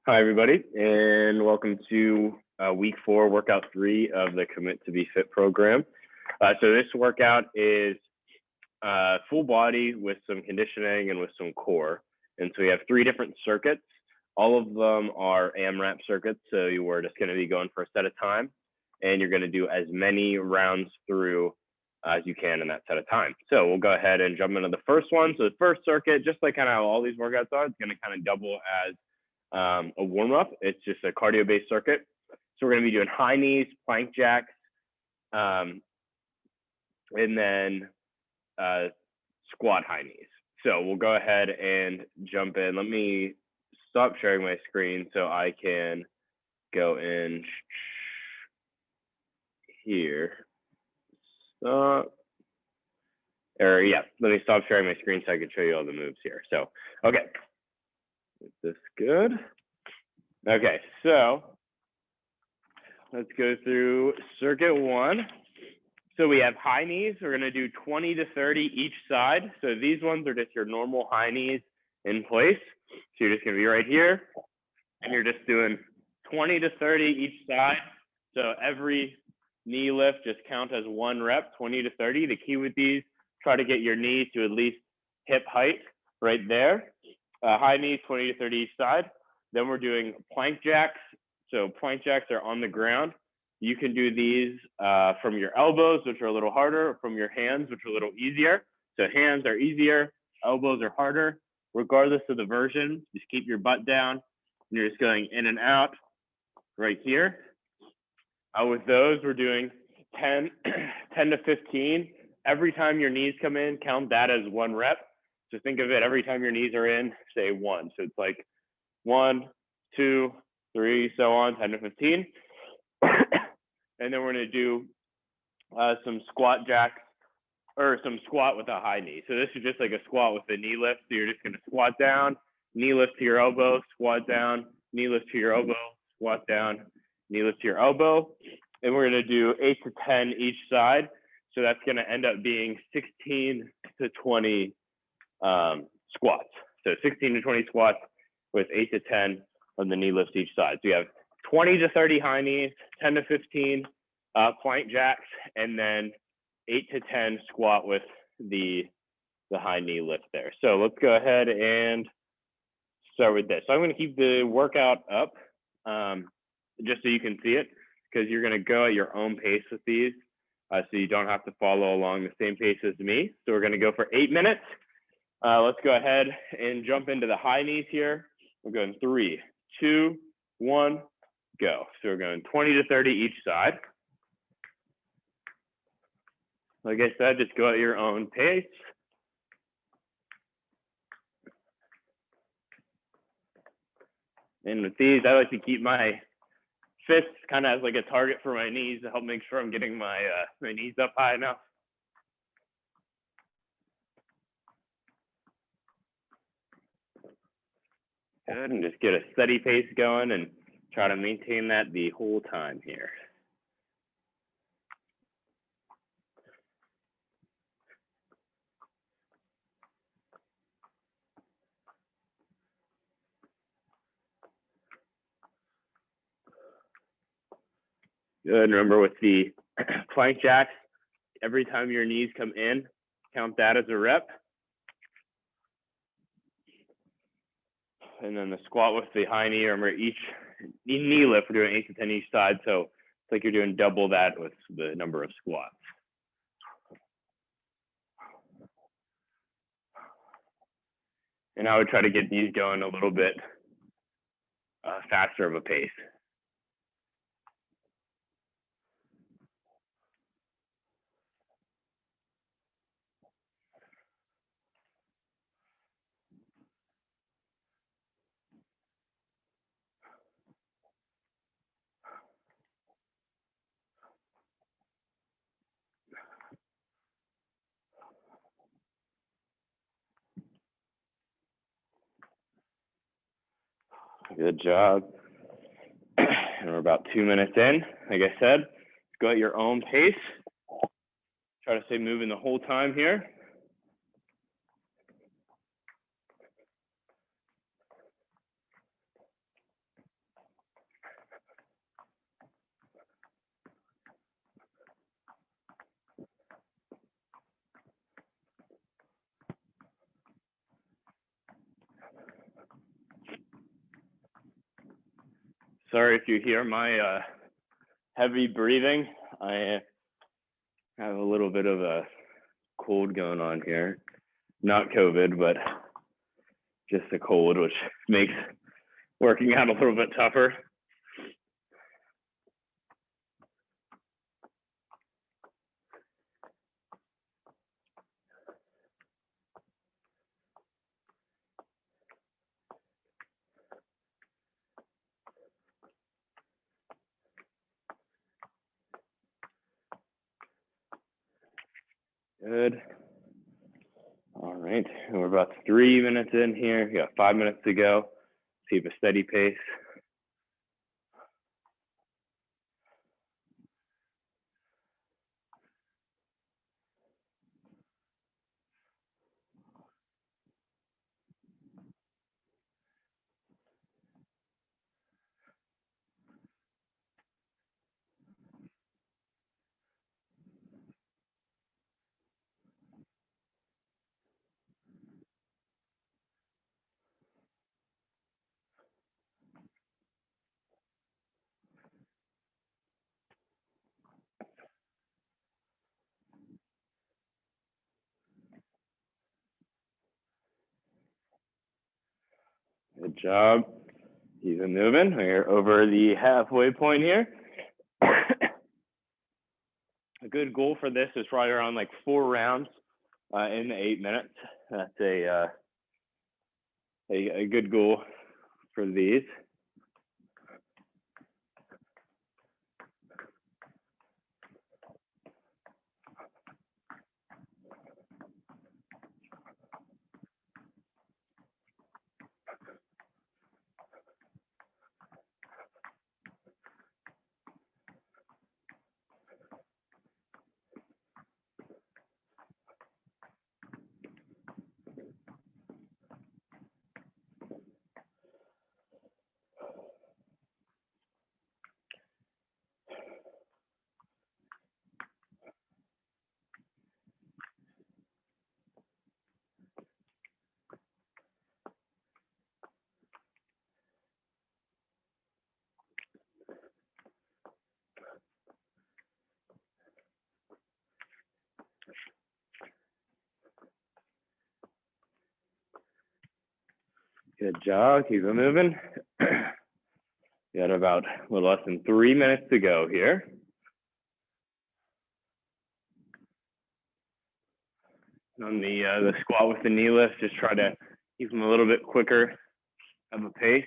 Hi, everybody, and welcome to week 4, workout 3 of the Commit to Be Fit program. So this workout is full body with some conditioning and with some core. And so we have 3 different circuits. All of them are AMRAP circuits, so you are just going to be going for a set of time, and you're going to do as many rounds through as you can in that set of time. So we'll go ahead and jump into the first one. So the first circuit, just like kind of how all these workouts are, it's going to kind of double as a warm-up. It's just a cardio-based circuit. So we're going to be doing high knees, plank jacks, and then squat high knees. So we'll go ahead and jump in. Let me stop sharing my screen so I can go in here. Stop. Or yeah, let me stop sharing my screen so I can show you all the moves here. So, okay. Is this good? Okay, so let's go through circuit 1. So we have high knees. We're going to do 20 to 30 each side. So these ones are just your normal high knees in place. So you're just going to be right here, and you're just doing 20 to 30 each side. So every knee lift just count as 1 rep, 20 to 30. The key with these, try to get your knees to at least hip height right there. High knees, 20 to 30 each side. Then we're doing plank jacks. So plank jacks are on the ground. You can do these from your elbows, which are a little harder, or from your hands, which are a little easier. So hands are easier, elbows are harder. Regardless of the version, just keep your butt down. And you're just going in and out right here. With those, we're doing 10 to 15. Every time your knees come in, count that as 1 rep. So think of it, every time your knees are in, say 1. So it's like 1, 2, 3, so on, 10 to 15. And then we're going to do some squat jacks, or some squat with a high knee. So this is just like a squat with a knee lift. So you're just going to squat down, knee lift to your elbow, squat down, knee lift to your elbow, squat down, knee lift to your elbow. And we're going to do 8 to 10 each side. So that's going to end up being 16 to 20 squats. So 16 to 20 squats with 8 to 10 on the knee lifts each side. So you have 20 to 30 high knees, 10 to 15 plank jacks, and then 8 to 10 squat with the high knee lift there. So let's go ahead and start with this. So I'm going to keep the workout up just so you can see it, because you're going to go at your own pace with these, so you don't have to follow along the same pace as me. So we're going to go for 8 minutes. Let's go ahead and jump into the high knees here. We're going 3, 2, 1, go. So we're going 20 to 30 each side. Like I said, just go at your own pace. And with these, I like to keep my fists kind of as like a target for my knees to help make sure I'm getting my my knees up high enough. Good, and just get a steady pace going and try to maintain that the whole time here. Good, remember with the plank jacks, every time your knees come in, count that as a rep. And then the squat with the high knee, remember each knee lift, we're doing 8 to 10 each side. So it's like you're doing double that with the number of squats. And I would try to get these going a little bit faster of a pace. Good job. And we're about 2 minutes in. Like I said, go at your own pace. Try to stay moving the whole time here. Sorry if you hear my heavy breathing. I have a little bit of a cold going on here. Not COVID, but just a cold, which makes working out a little bit tougher. Good. All right, we're about 3 minutes in here. We got 5 minutes to go. Keep a steady pace. Good job. Keep it moving. We're over the halfway point here. A good goal for this is probably around like 4 rounds in 8 minutes. That's a good goal for these. Good job. Keep it moving. Got about a little less than 3 minutes to go here. On the squat with the knee lift, just try to keep them a little bit quicker of a pace.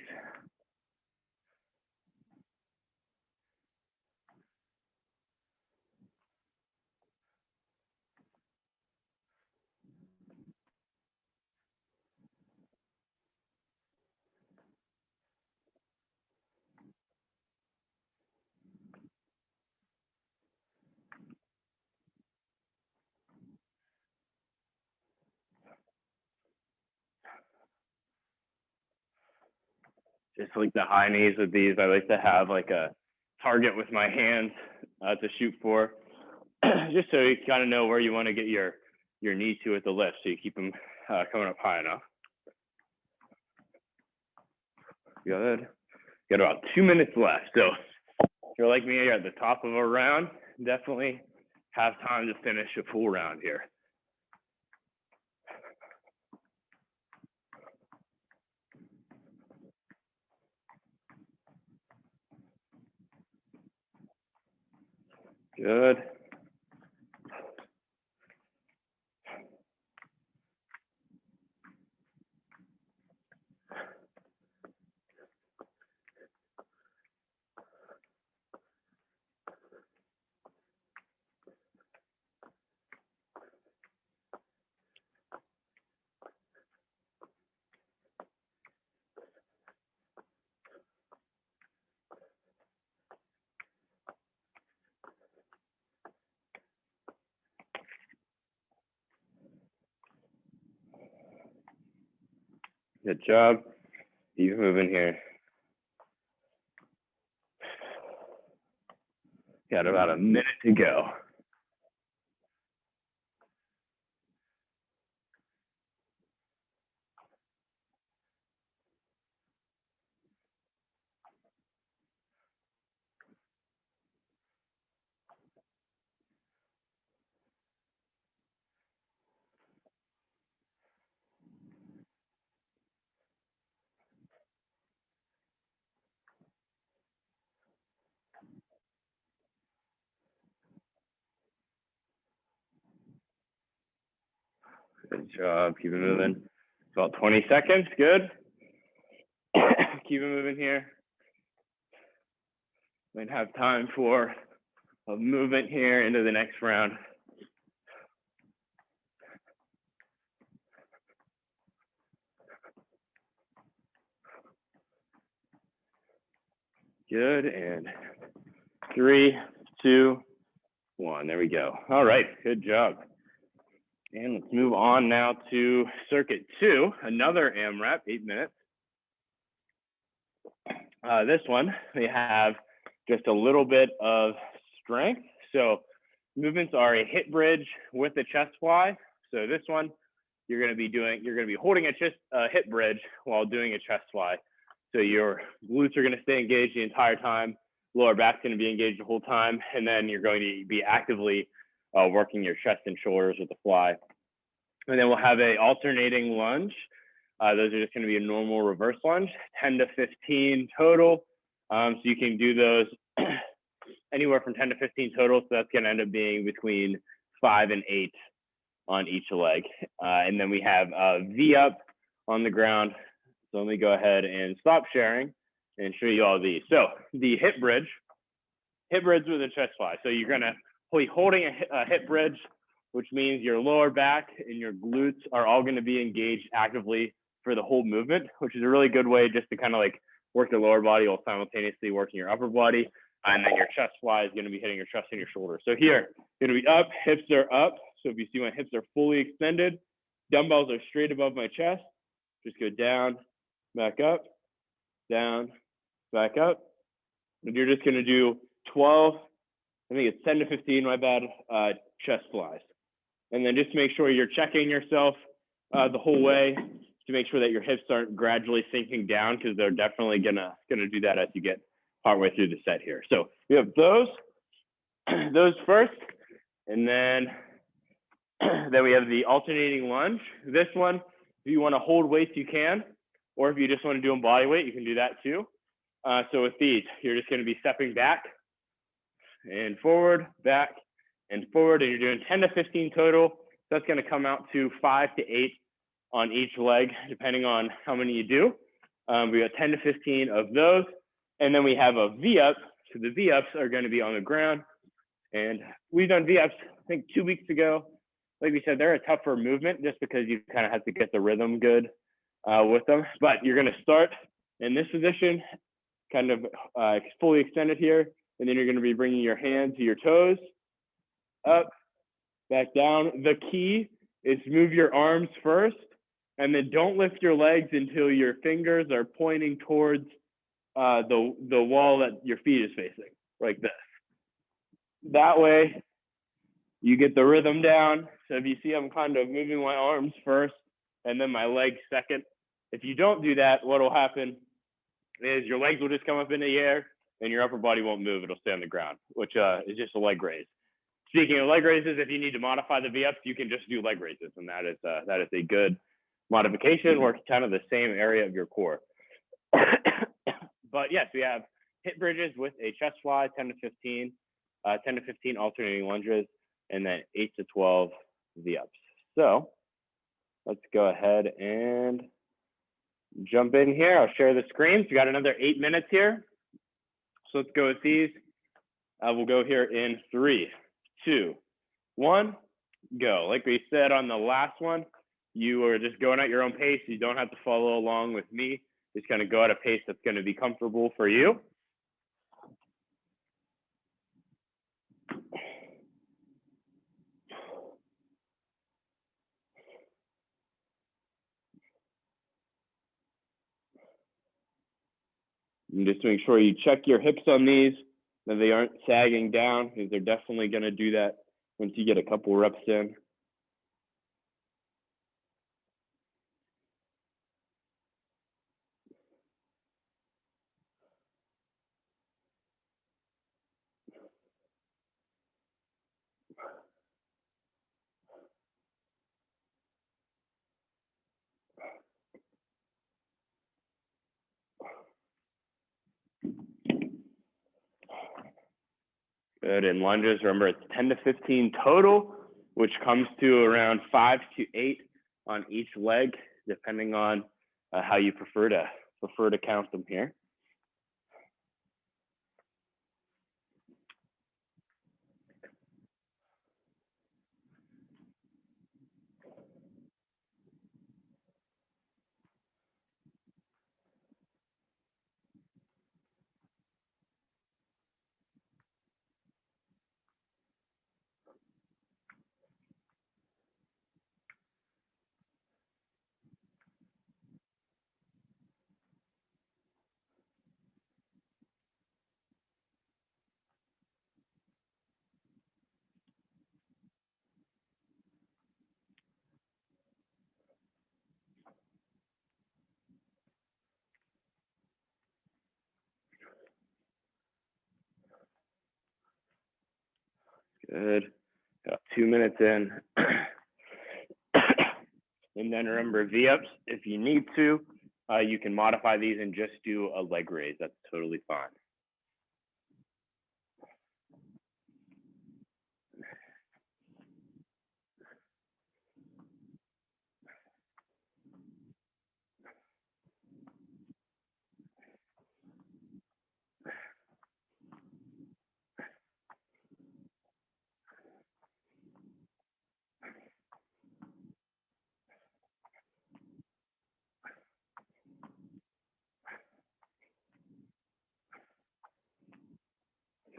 Just like the high knees with these, I like to have like a target with my hands to shoot for, just so you kind of know where you want to get your knee to at the lift, so you keep them coming up high enough. Good. Got about 2 minutes left. So if you're like me, you're at the top of a round, definitely have time to finish a full round here. Good. Good job. Keep moving here. Got about a minute to go. Good job. Keep it moving. About 20 seconds. Good. Keep it moving here. Might have time for a movement here into the next round. Good. And 3, 2, 1. There we go. All right. Good job. And let's move on now to circuit 2, another AMRAP, 8 minutes. This one, we have just a little bit of strength. So movements are a hip bridge with a chest fly. So this one, you're going to be holding a hip bridge while doing a chest fly. So your glutes are going to stay engaged the entire time. Lower back's going to be engaged the whole time. And then you're going to be actively working your chest and shoulders with the fly. And then we'll have a alternating lunge. Those are just going to be a normal reverse lunge, 10 to 15 total. So you can do those anywhere from 10 to 15 total. So that's going to end up being between 5 and 8 on each leg. And then we have a V up on the ground. So let me go ahead and stop sharing and show you all these. So the hip bridge with a chest fly. So you're going to be holding a hip bridge, which means your lower back and your glutes are all going to be engaged actively for the whole movement, which is a really good way just to kind of like work the lower body while simultaneously working your upper body. And then your chest fly is going to be hitting your chest and your shoulder. So here, going to be up, hips are up. So if you see my hips are fully extended, dumbbells are straight above my chest. Just go down, back up, down, back up. And you're just going to do 12, I think it's 10 to 15, my bad, chest flies. And then just make sure you're checking yourself the whole way to make sure that your hips aren't gradually sinking down, because they're definitely gonna do that as you get partway through the set here. So we have those first, and then we have the alternating lunge. This one, if you want to hold weights, you can, or if you just want to do them body weight, you can do that too. So with these, you're just going to be stepping back and forward, back and forward, and you're doing 10 to 15 total. That's going to come out to 5 to 8 on each leg, depending on how many you do. We got 10 to 15 of those. And then we have a V-up. So the V-ups are going to be on the ground. And we've done V-ups, I think 2 weeks ago. Like we said, they're a tougher movement just because you kind of have to get the rhythm good with them. But you're going to start in this position, kind of fully extended here. And then you're going to be bringing your hands to your toes, up, back down. The key is move your arms first, and then don't lift your legs until your fingers are pointing towards the wall that your feet is facing, like this. That way, you get the rhythm down. So if you see I'm kind of moving my arms first and then my legs second, if you don't do that, what will happen is your legs will just come up in the air and your upper body won't move. It'll stay on the ground, which is just a leg raise. Speaking of leg raises, if you need to modify the V-ups, you can just do leg raises, and that is a good modification. Works kind of the same area of your core. But yes, we have hip bridges with a chest fly, 10 to 15 alternating lunges, and then 8 to 12 V-ups. So let's go ahead and jump in here. I'll share the screen. So we got another 8 minutes here. So let's go with these. We'll go here in 3, 2, 1, go. Like we said on the last one, you are just going at your own pace. You don't have to follow along with me. Just kind of go at a pace that's going to be comfortable for you. And just make sure you check your hips on these, that they aren't sagging down, because they're definitely going to do that once you get a couple reps in. Good. And lunges, remember, it's 10 to 15 total, which comes to around 5 to 8 on each leg, depending on how you prefer to count them here. Good. Got 2 minutes in. And then remember, V-ups, if you need to, you can modify these and just do a leg raise. That's totally fine.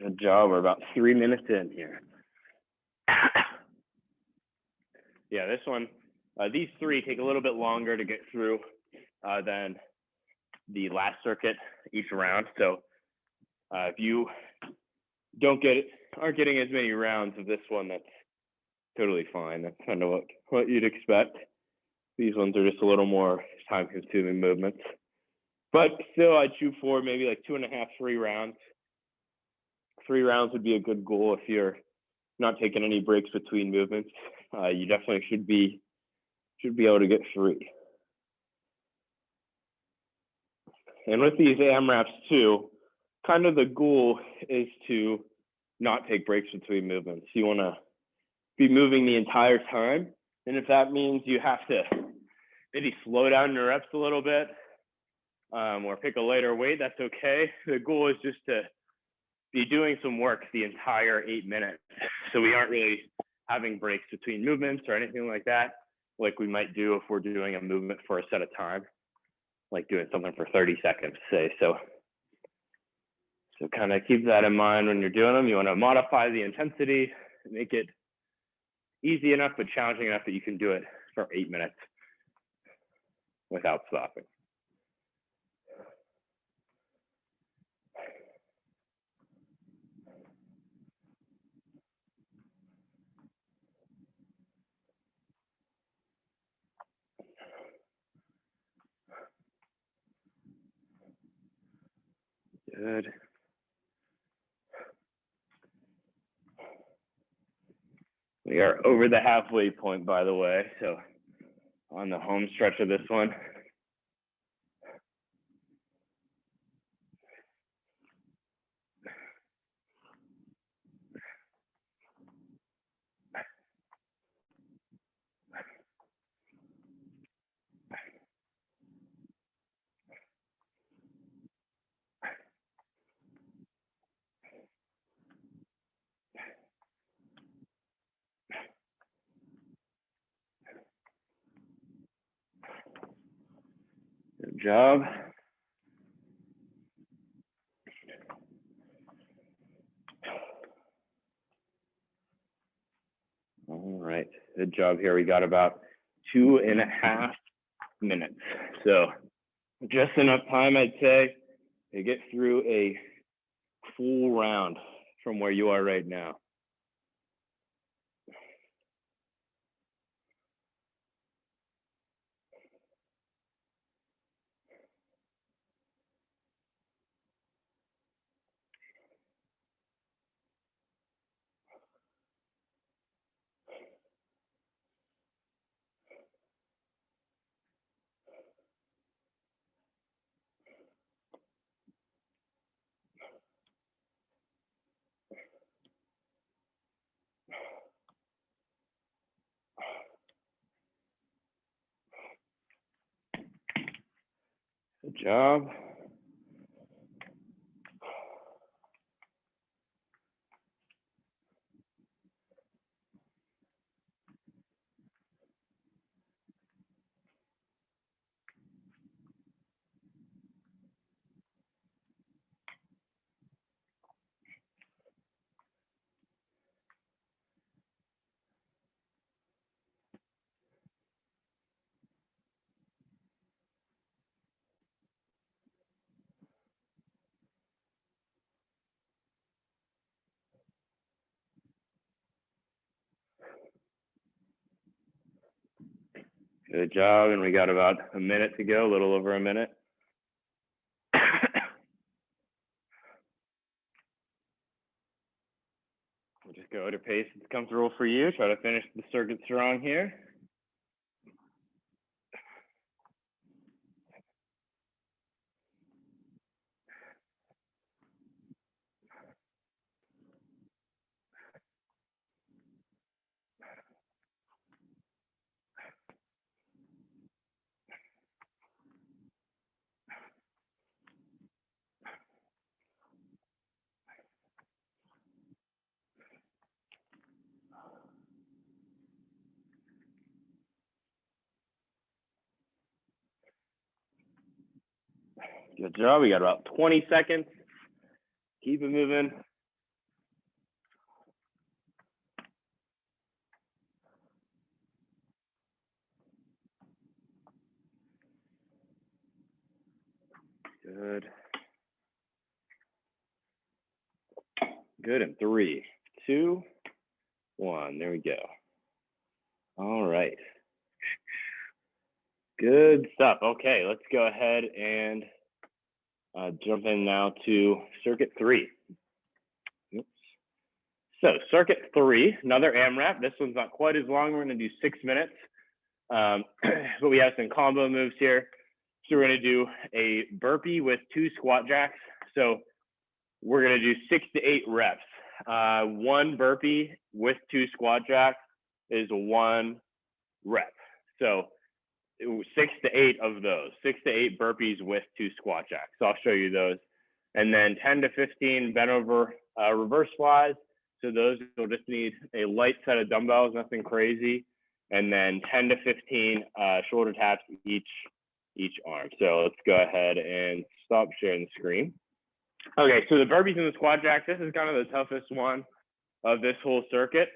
Good job. We're about 3 minutes in here. Yeah, this one, these three take a little bit longer to get through than the last circuit each round. So if you aren't getting as many rounds of this one, that's totally fine. That's kind of what you'd expect. These ones are just a little more time-consuming movements. But still, I'd shoot for maybe like 2.5, 3 rounds. 3 rounds would be a good goal if you're not taking any breaks between movements. You definitely should be able to get 3. And with these AMRAPs too, kind of the goal is to not take breaks between movements. You want to be moving the entire time. And if that means you have to maybe slow down your reps a little bit or pick a lighter weight, that's okay. The goal is just to be doing some work the entire 8 minutes. So we aren't really having breaks between movements or anything like that, like we might do if we're doing a movement for a set of time, like doing something for 30 seconds, say. So kind of keep that in mind when you're doing them. You want to modify the intensity, make it easy enough but challenging enough that you can do it for 8 minutes without stopping. Good. We are over the halfway point, by the way, so on the home stretch of this one. Good job. All right, good job here. We got about 2.5 minutes. So just enough time, I'd say, to get through a full round from where you are right now. Good job. Good job, and we got about a minute to go, a little over a minute. We'll just go at a pace that's comfortable for you. Try to finish the circuit strong here. Good job. We got about 20 seconds. Keep it moving. Good. Good. And 3, 2, 1. There we go. All right. Good stuff. Okay, let's go ahead and jump in now to circuit 3. Oops. So circuit 3, another AMRAP. This one's not quite as long. We're going to do 6 minutes, but we have some combo moves here. So we're going to do a burpee with 2 squat jacks. So we're going to do 6 to 8 reps. 1 burpee with 2 squat jacks is 1 rep. So 6 to 8 of those, 6 to 8 burpees with 2 squat jacks. So I'll show you those. And then 10 to 15 bent over reverse flies. So those will just need a light set of dumbbells, nothing crazy. And then 10 to 15 shoulder taps each arm. So let's go ahead and stop sharing the screen. Okay, so the burpees and the squat jacks, this is kind of the toughest one of this whole circuit,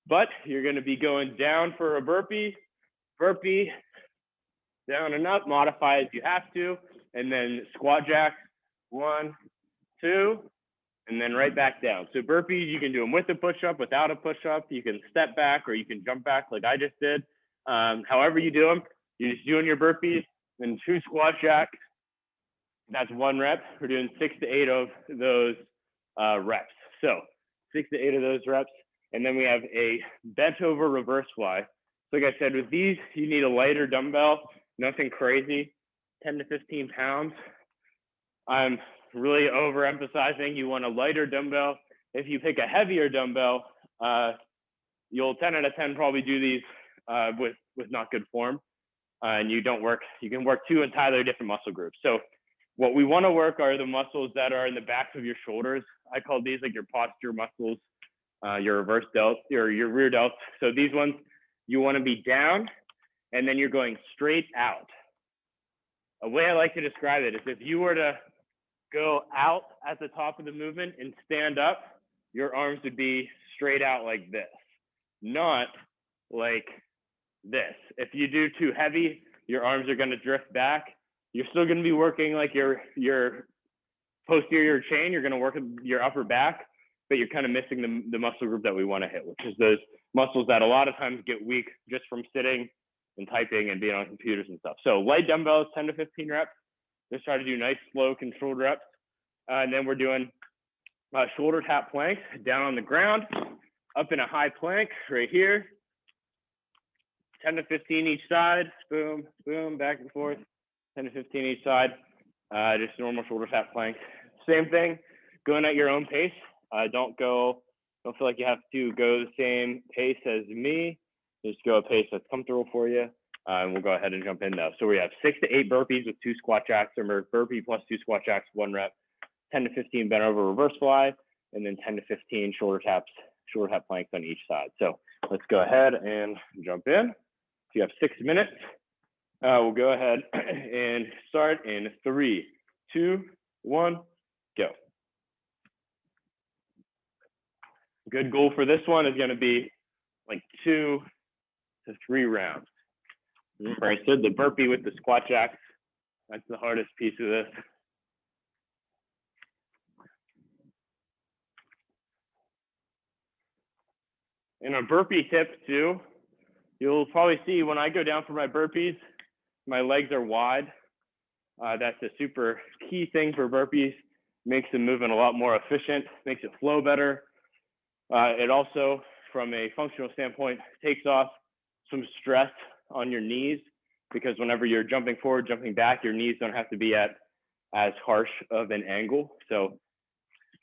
but you're going to be going down for a burpee, down and up, modify as you have to, and then squat jacks, 1, 2, and then right back down. So burpees, you can do them with a push-up, without a push-up. You can step back or you can jump back like I just did. However you do them, you're just doing your burpees and 2 squat jacks. That's 1 rep. We're doing 6 to 8 of those reps. So 6 to 8 of those reps. And then we have a bent over reverse fly. So like I said, with these, you need a lighter dumbbell, nothing crazy, 10 to 15 pounds. I'm really overemphasizing you want a lighter dumbbell. If you pick a heavier dumbbell, you'll 10 out of 10 probably do these with not good form. And you can work 2 entirely different muscle groups. So what we want to work are the muscles that are in the backs of your shoulders. I call these like your posture muscles, your reverse delts, or your rear delts. So these ones, you want to be down, and then you're going straight out. A way I like to describe it is if you were to go out at the top of the movement and stand up, your arms would be straight out like this, not like this. If you do too heavy, your arms are going to drift back. You're still going to be working like your posterior chain. You're going to work your upper back, but you're kind of missing the muscle group that we want to hit, which is those muscles that a lot of times get weak just from sitting and typing and being on computers and stuff. So light dumbbells, 10 to 15 reps. Just try to do nice, slow, controlled reps. And then we're doing shoulder tap planks down on the ground, up in a high plank right here. 10 to 15 each side, boom, boom, back and forth. 10 to 15 each side, just normal shoulder tap plank. Same thing, going at your own pace. Don't feel like you have to go the same pace as me. Just go a pace that's comfortable for you. And we'll go ahead and jump in now. So we have 6 to 8 burpees with 2 squat jacks. Remember, burpee plus 2 squat jacks, 1 rep. 10 to 15 bent over reverse fly, and then 10 to 15 shoulder tap planks on each side. So let's go ahead and jump in. So you have 6 minutes. We'll go ahead and start in 3, 2, 1, go. Good goal for this one is going to be like 2 to 3 rounds. Remember, I said the burpee with the squat jacks. That's the hardest piece of this. And a burpee tip too, you'll probably see when I go down for my burpees, my legs are wide. That's a super key thing for burpees. Makes the movement a lot more efficient, makes it flow better. It also, from a functional standpoint, takes off some stress on your knees, because whenever you're jumping forward, jumping back, your knees don't have to be at as harsh of an angle. So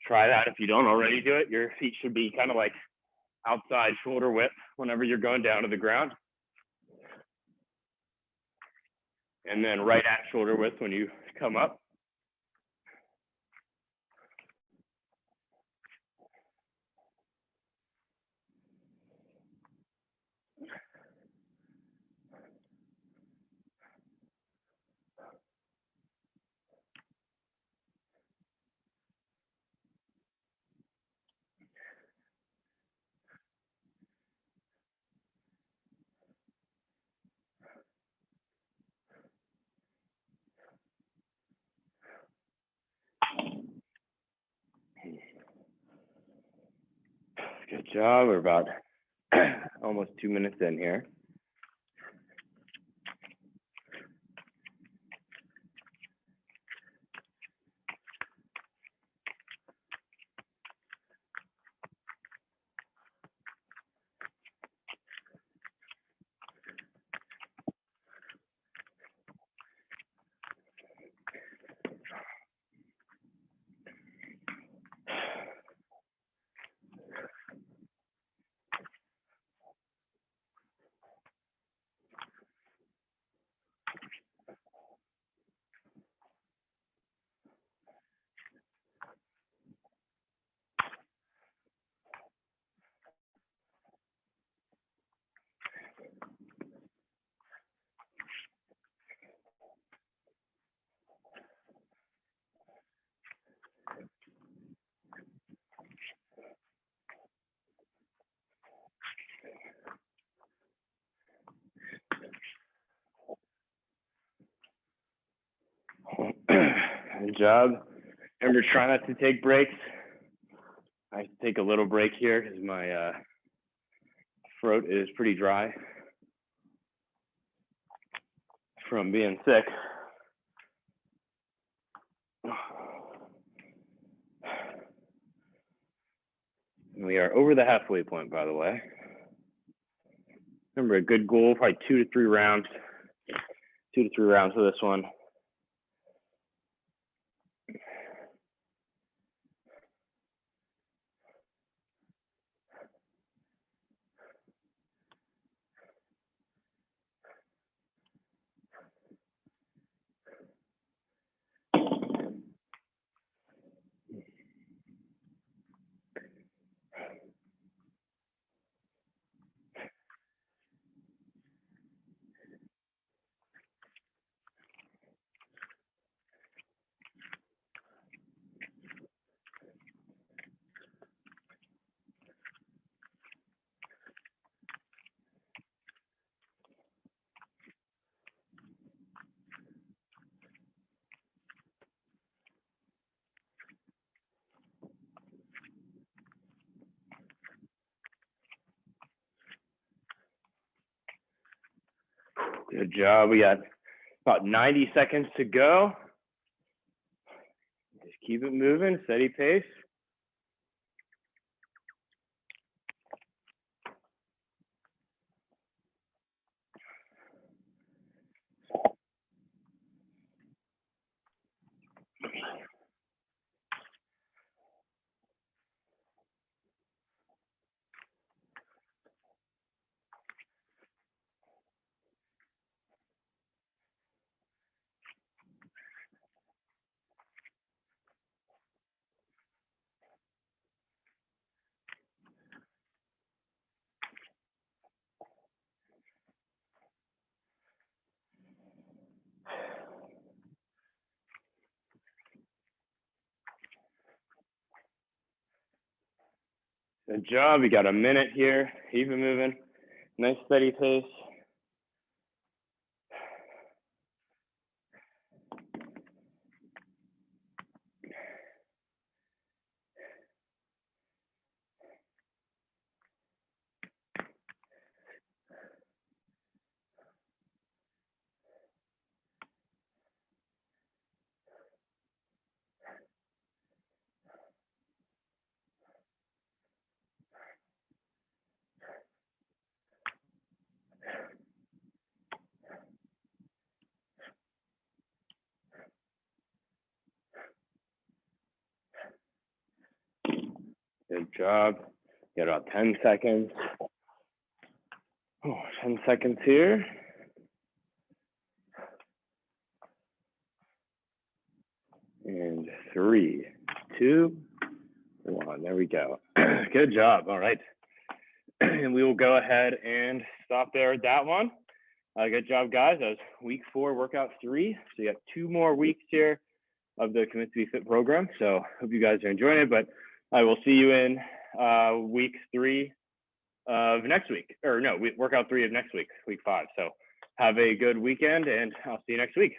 try that if you don't already do it. Your feet should be kind of like outside shoulder width whenever you're going down to the ground. And then right at shoulder width when you come up. Good job. We're about almost 2 minutes in here. Good job. Remember, try not to take breaks. I take a little break here because my throat is pretty dry from being sick. We are over the halfway point, by the way. Remember, a good goal, probably 2 to 3 rounds. 2 to 3 rounds for this one. Good job. We got about 90 seconds to go. Just keep it moving, steady pace. Good job. We got a minute here. Even moving. Nice steady pace. Good job. Got about 10 seconds. Oh, 10 seconds here. And 3, 2, 1. There we go. Good job. All right. And we will go ahead and stop there at that one. Good job, guys. That was week 4, workout 3. So you got 2 more weeks here of the Commit to Be Fit program. So hope you guys are enjoying it, but I will see you in week 3 of next week, or no, workout 3 of next week, week 5. So have a good weekend and I'll see you next week.